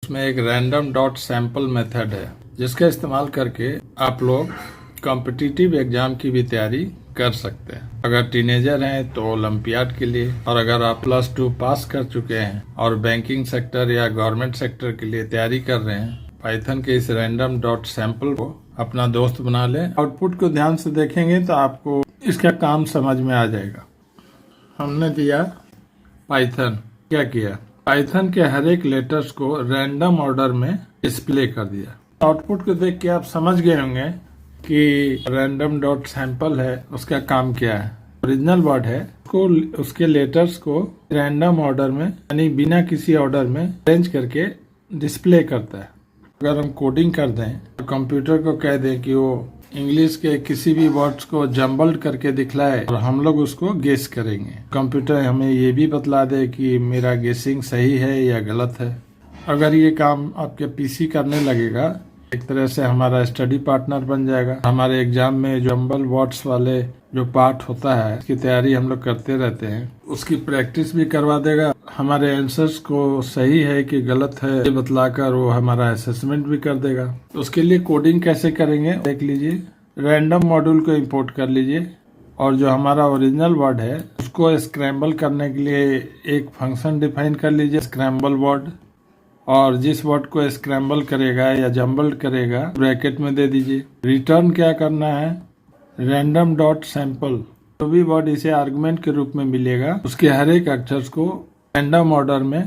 इसमें एक random dot sample method है जिसका इस्तेमाल करके आप लोग कॉम्पिटिटिव एग्जाम की भी तैयारी कर सकते हैं। अगर टीनेजर हैं तो ओलंपियाड के लिए, और अगर आप +2 पास कर चुके हैं और बैंकिंग सेक्टर या गवर्नमेंट सेक्टर के लिए तैयारी कर रहे हैं, पाइथन के इस रैंडम डॉट सैंपल को अपना दोस्त बना लें। आउटपुट को ध्यान से देखेंगे तो आपको इसका काम समझ में आ जाएगा। हमने दिया पाइथन, क्या किया, पाइथन के हर एक लेटर्स को रैंडम ऑर्डर में डिस्प्ले कर दिया। आउटपुट को देख के आप समझ गए होंगे कि रैंडम डॉट सैंपल है, उसका काम क्या है। ओरिजिनल वर्ड है, उसके लेटर्स को रैंडम ऑर्डर में यानी बिना किसी ऑर्डर में अरेंज करके डिस्प्ले करता है। अगर हम कोडिंग कर दें तो कंप्यूटर को कह दें कि वो इंग्लिश के किसी भी वर्ड्स को जम्बल्ड करके दिखलाए और हम लोग उसको गेस करेंगे। कंप्यूटर हमें ये भी बतला दे कि मेरा गेसिंग सही है या गलत है। अगर ये काम आपके पीसी करने लगेगा, एक तरह से हमारा स्टडी पार्टनर बन जाएगा। हमारे एग्जाम में जम्बल वर्ड्स वाले जो पार्ट होता है उसकी तैयारी हम लोग करते रहते हैं, उसकी प्रैक्टिस भी करवा देगा। हमारे आंसर्स को सही है कि गलत है ये बतलाकर वो हमारा असेसमेंट भी कर देगा। तो उसके लिए कोडिंग कैसे करेंगे देख लीजिए। रैंडम मॉड्यूल को इंपोर्ट कर लीजिए और जो हमारा ओरिजिनल वर्ड है उसको स्क्रैम्बल करने के लिए एक फंक्शन डिफाइन कर लीजिए, स्क्रैम्बल वर्ड, और जिस वर्ड को स्क्रैम्बल करेगा या जम्बल्ड करेगा ब्रैकेट में दे दीजिए। रिटर्न क्या करना है, रैंडम डॉट सैंपल। जो भी वर्ड इसे आर्गुमेंट के रूप में मिलेगा उसके हर एक अक्षर को रैंडम ऑर्डर में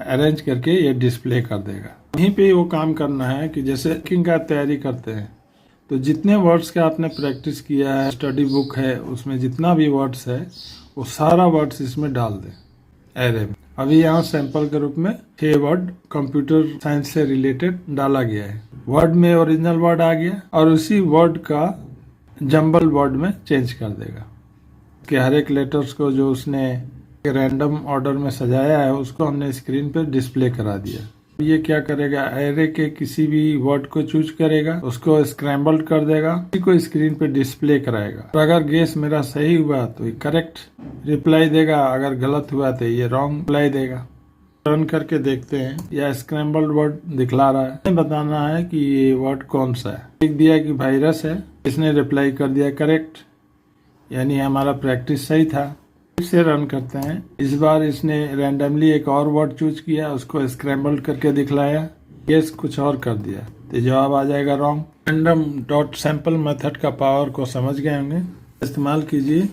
अरेंज करके ये डिस्प्ले कर देगा। वहीं पे वो काम करना है कि जैसे बैंकिंग का तैयारी करते हैं तो जितने वर्ड्स का आपने प्रैक्टिस किया है, स्टडी बुक है, उसमें जितना भी वर्ड्स है वो सारा वर्ड्स इसमें डाल दें एरे में। अभी यहाँ सैंपल के रूप में 6 वर्ड कंप्यूटर साइंस से रिलेटेड डाला गया है। वर्ड में ओरिजिनल वर्ड आ गया और उसी वर्ड का जंबल वर्ड में चेंज कर देगा। कि हर एक लेटर्स को जो उसने रैंडम ऑर्डर में सजाया है उसको हमने स्क्रीन पे डिस्प्ले करा दिया। ये क्या करेगा, एरे के किसी भी वर्ड को चूज करेगा, उसको स्क्रैम्बल कर देगा, उसी को स्क्रीन पे डिस्प्ले कराएगा। तो अगर गेस मेरा सही हुआ तो ये करेक्ट रिप्लाई देगा, अगर गलत हुआ तो ये रॉन्ग रिप्लाई देगा। रन करके देखते हैं, या स्क्रैम्बल्ड वर्ड दिखला रहा है, बताना है कि ये वर्ड कौन सा है। लिख दिया कि वायरस है, इसने रिप्लाई कर दिया करेक्ट, यानी हमारा प्रैक्टिस सही था। फिर से रन करते हैं। इस बार इसने रैंडमली एक और वर्ड चूज किया, उसको स्क्रैम्बल करके दिखलाया, गेस कुछ और कर दिया तो जवाब आ जाएगा wrong. Random dot sample method का पावर को समझ गए होंगे, इस्तेमाल कीजिए।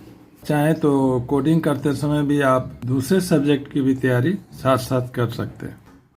चाहे तो कोडिंग करते समय भी आप दूसरे सब्जेक्ट की भी तैयारी साथ साथ कर सकते हैं।